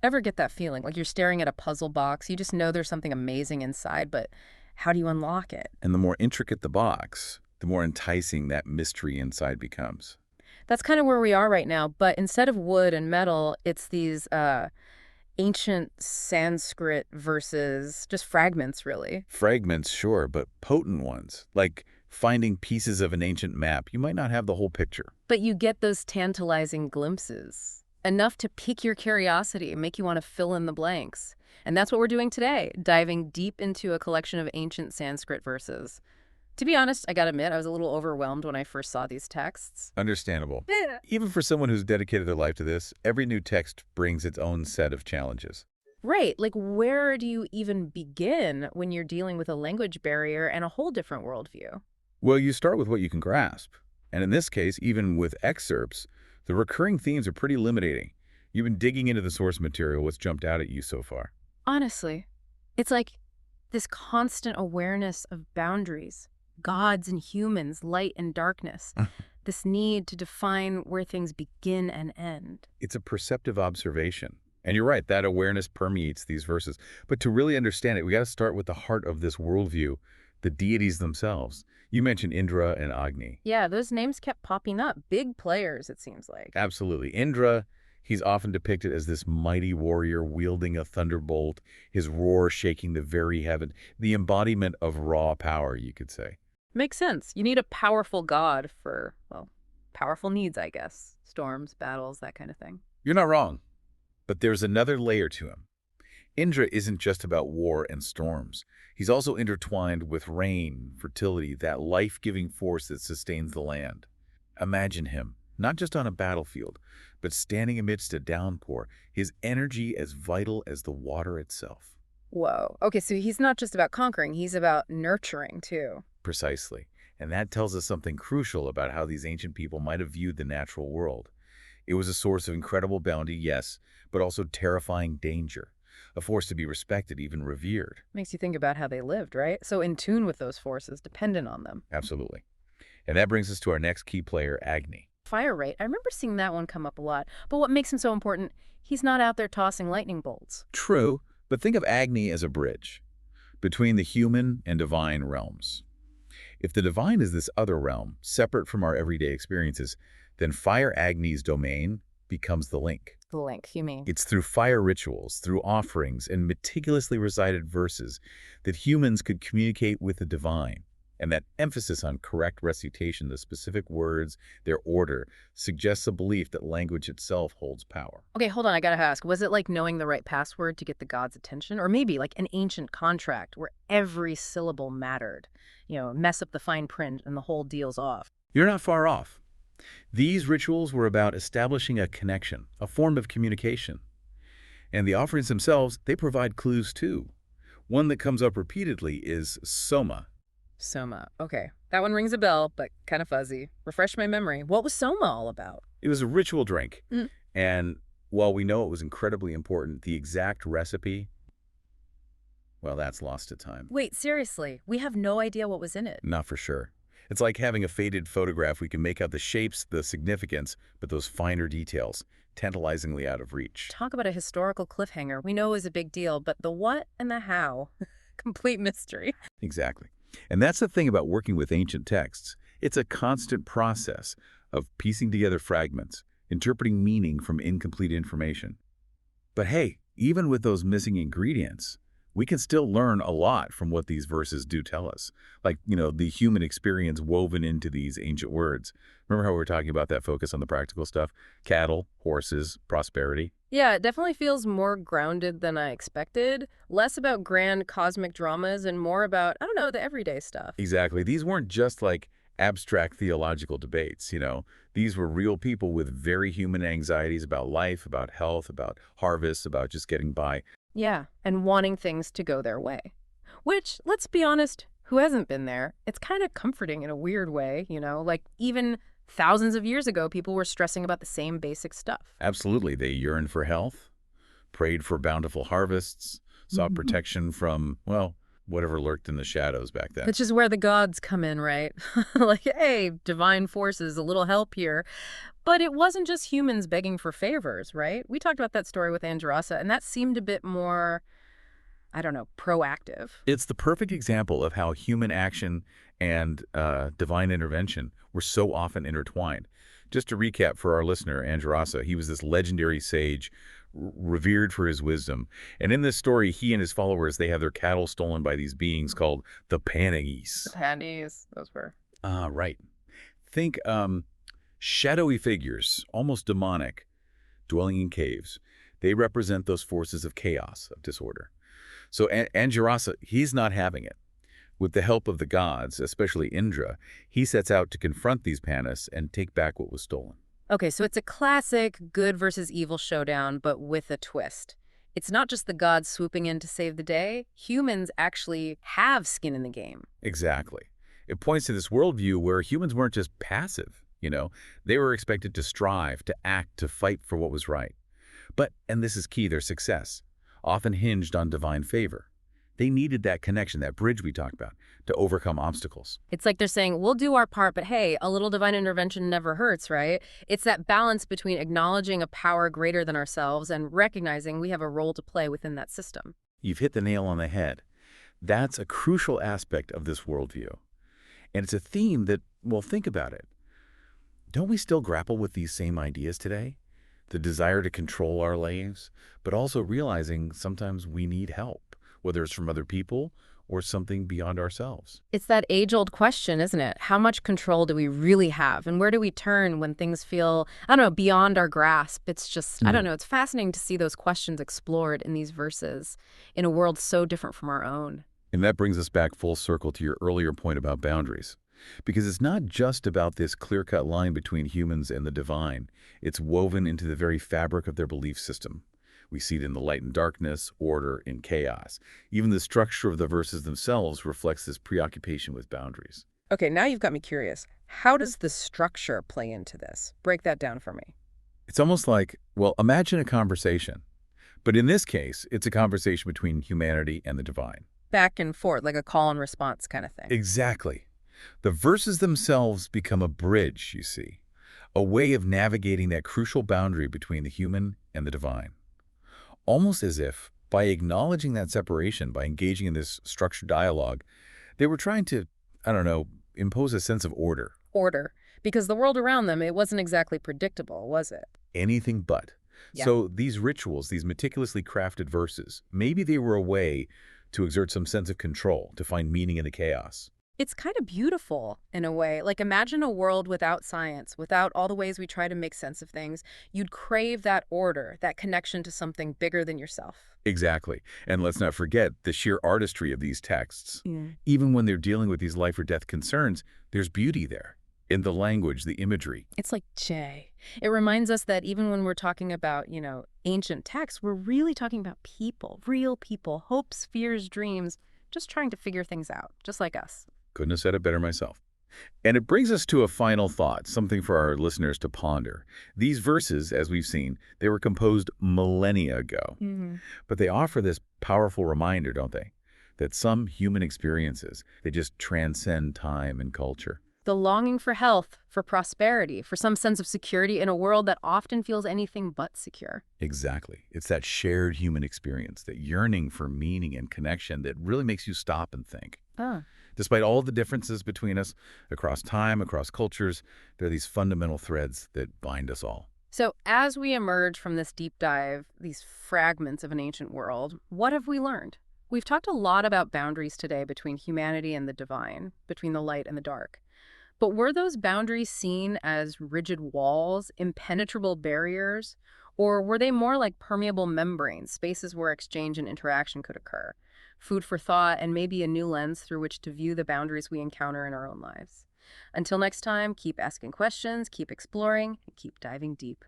Ever get that feeling like you're staring at a puzzle box? You just know there's something amazing inside, but how do you unlock it? And the more intricate the box, the more enticing that mystery inside becomes. That's kind of where we are right now, but instead of wood and metal, it's these ancient Sanskrit verses, just fragments, really. Fragments, sure, but potent ones, like finding pieces of an ancient map. You might not have the whole picture. But you get those tantalizing glimpses, enough to pique your curiosity and make you want to fill in the blanks. And that's what we're doing today, diving deep into a collection of ancient Sanskrit verses. To be honest, I gotta admit, I was a little overwhelmed when I first saw these texts. Understandable. Yeah. Even for someone who's dedicated their life to this, every new text brings its own set of challenges. Right, like where do you even begin when you're dealing with a language barrier and a whole different worldview? Well, you start with what you can grasp. And in this case, even with excerpts, the recurring themes are pretty limiting. You've been digging into the source material. What's jumped out at you so far? Honestly, it's like this constant awareness of boundaries, gods and humans, light and darkness, this need to define where things begin and end. It's a perceptive observation. And you're right, that awareness permeates these verses. But to really understand it, we got to start with the heart of this worldview, the deities themselves. You mentioned Indra and Agni. Yeah, those names kept popping up. Big players, it seems like. Absolutely. Indra, he's often depicted as this mighty warrior wielding a thunderbolt, his roar shaking the very heaven, the embodiment of raw power, you could say. Makes sense. You need a powerful god for, well, powerful needs, I guess. Storms, battles, that kind of thing. You're not wrong. But there's another layer to him. Indra isn't just about war and storms. He's also intertwined with rain, fertility, that life-giving force that sustains the land. Imagine him, not just on a battlefield, but standing amidst a downpour, his energy as vital as the water itself. Whoa. Okay, so he's not just about conquering, he's about nurturing, too. Precisely. And that tells us something crucial about how these ancient people might have viewed the natural world. It was a source of incredible bounty, yes, but also terrifying danger. A force to be respected, even revered. Makes you think about how they lived, right? So in tune with those forces, dependent on them. Absolutely. And that brings us to our next key player, Agni. Fire rate. I remember seeing that one come up a lot. But what makes him so important, he's not out there tossing lightning bolts. True, but think of Agni as a bridge between the human and divine realms. If the divine is this other realm, separate from our everyday experiences, then Fire Agni's domain becomes the link. The link, you mean? It's through fire rituals, through offerings, and meticulously recited verses that humans could communicate with the divine. And that emphasis on correct recitation, the specific words, their order, suggests a belief that language itself holds power. Okay, hold on, I gotta ask. Was it like knowing the right password to get the god's attention? Or maybe like an ancient contract where every syllable mattered? Mess up the fine print and the whole deal's off. You're not far off. These rituals were about establishing a connection, a form of communication. And the offerings themselves, they provide clues too. One that comes up repeatedly is Soma. Soma. Okay, that one rings a bell, but kind of fuzzy. Refresh my memory. What was Soma all about? It was a ritual drink. And while we know it was incredibly important, the exact recipe, well, that's lost to time. Wait, seriously? We have no idea what was in it? Not for sure. It's like having a faded photograph. We can make out the shapes, the significance, but those finer details, tantalizingly out of reach. Talk about a historical cliffhanger. We know it was a big deal, but the what and the how? Complete mystery. Exactly. And that's the thing about working with ancient texts. It's a constant process of piecing together fragments, interpreting meaning from incomplete information. But hey, even with those missing ingredients, we can still learn a lot from what these verses do tell us. Like, the human experience woven into these ancient words. Remember how we were talking about that focus on the practical stuff? Cattle, horses, prosperity. Yeah, it definitely feels more grounded than I expected. Less about grand cosmic dramas and more about, I don't know, the everyday stuff. Exactly. These weren't just like abstract theological debates, These were real people with very human anxieties about life, about health, about harvests, about just getting by. Yeah, and wanting things to go their way. Which, let's be honest, who hasn't been there? It's kind of comforting in a weird way, like even thousands of years ago, people were stressing about the same basic stuff. Absolutely. They yearned for health, prayed for bountiful harvests, sought protection from, whatever lurked in the shadows back then. Which is where the gods come in, right? Like, hey, divine forces, a little help here. But it wasn't just humans begging for favors, right? We talked about that story with Andrasa, and that seemed a bit more, I don't know, proactive. It's the perfect example of how human action and divine intervention were so often intertwined. Just to recap for our listener, Andrasa, he was this legendary sage, revered for his wisdom. And in this story, he and his followers, they have their cattle stolen by these beings called the Panagis. The panties, those were. Ah, right. Think shadowy figures, almost demonic, dwelling in caves. They represent those forces of chaos, of disorder. So Anjurasa, he's not having it. With the help of the gods, especially Indra, he sets out to confront these Panas and take back what was stolen. Okay, so it's a classic good versus evil showdown, but with a twist. It's not just the gods swooping in to save the day. Humans actually have skin in the game. Exactly. It points to this worldview where humans weren't just passive, They were expected to strive, to act, to fight for what was right. But, and this is key, their success often hinged on divine favor. They needed that connection, that bridge we talked about, to overcome obstacles. It's like they're saying, we'll do our part, but hey, a little divine intervention never hurts, right? It's that balance between acknowledging a power greater than ourselves and recognizing we have a role to play within that system. You've hit the nail on the head. That's a crucial aspect of this worldview. And it's a theme that, well, think about it. Don't we still grapple with these same ideas today? The desire to control our lives, but also realizing sometimes we need help, whether it's from other people or something beyond ourselves. It's that age-old question, isn't it? How much control do we really have? And where do we turn when things feel, I don't know, beyond our grasp? It's just, I don't know, it's fascinating to see those questions explored in these verses in a world so different from our own. And that brings us back full circle to your earlier point about boundaries. Because it's not just about this clear-cut line between humans and the divine. It's woven into the very fabric of their belief system. We see it in the light and darkness, order and chaos. Even the structure of the verses themselves reflects this preoccupation with boundaries. Okay, now you've got me curious. How does the structure play into this? Break that down for me. It's almost like, well, imagine a conversation. But in this case, it's a conversation between humanity and the divine. Back and forth, like a call and response kind of thing. Exactly. The verses themselves become a bridge, you see, a way of navigating that crucial boundary between the human and the divine. Almost as if, by acknowledging that separation, by engaging in this structured dialogue, they were trying to, I don't know, impose a sense of order. Order. Because the world around them, it wasn't exactly predictable, was it? Anything but. Yeah. So these rituals, these meticulously crafted verses, maybe they were a way to exert some sense of control, to find meaning in the chaos. It's kind of beautiful in a way. Like, imagine a world without science, without all the ways we try to make sense of things. You'd crave that order, that connection to something bigger than yourself. Exactly. And let's not forget the sheer artistry of these texts. Yeah. Even when they're dealing with these life or death concerns, there's beauty there. In the language, the imagery. It's like Jay. It reminds us that even when we're talking about, ancient texts, we're really talking about people, real people, hopes, fears, dreams, just trying to figure things out, just like us. Couldn't have said it better myself. And it brings us to a final thought, something for our listeners to ponder. These verses, as we've seen, they were composed millennia ago. But they offer this powerful reminder, don't they? That some human experiences, they just transcend time and culture. The longing for health, for prosperity, for some sense of security in a world that often feels anything but secure. Exactly. It's that shared human experience, that yearning for meaning and connection that really makes you stop and think. Despite all the differences between us, across time, across cultures, there are these fundamental threads that bind us all. So as we emerge from this deep dive, these fragments of an ancient world, what have we learned? We've talked a lot about boundaries today between humanity and the divine, between the light and the dark. But were those boundaries seen as rigid walls, impenetrable barriers, or were they more like permeable membranes, spaces where exchange and interaction could occur? Food for thought and maybe a new lens through which to view the boundaries we encounter in our own lives. Until next time, keep asking questions, keep exploring, and keep diving deep.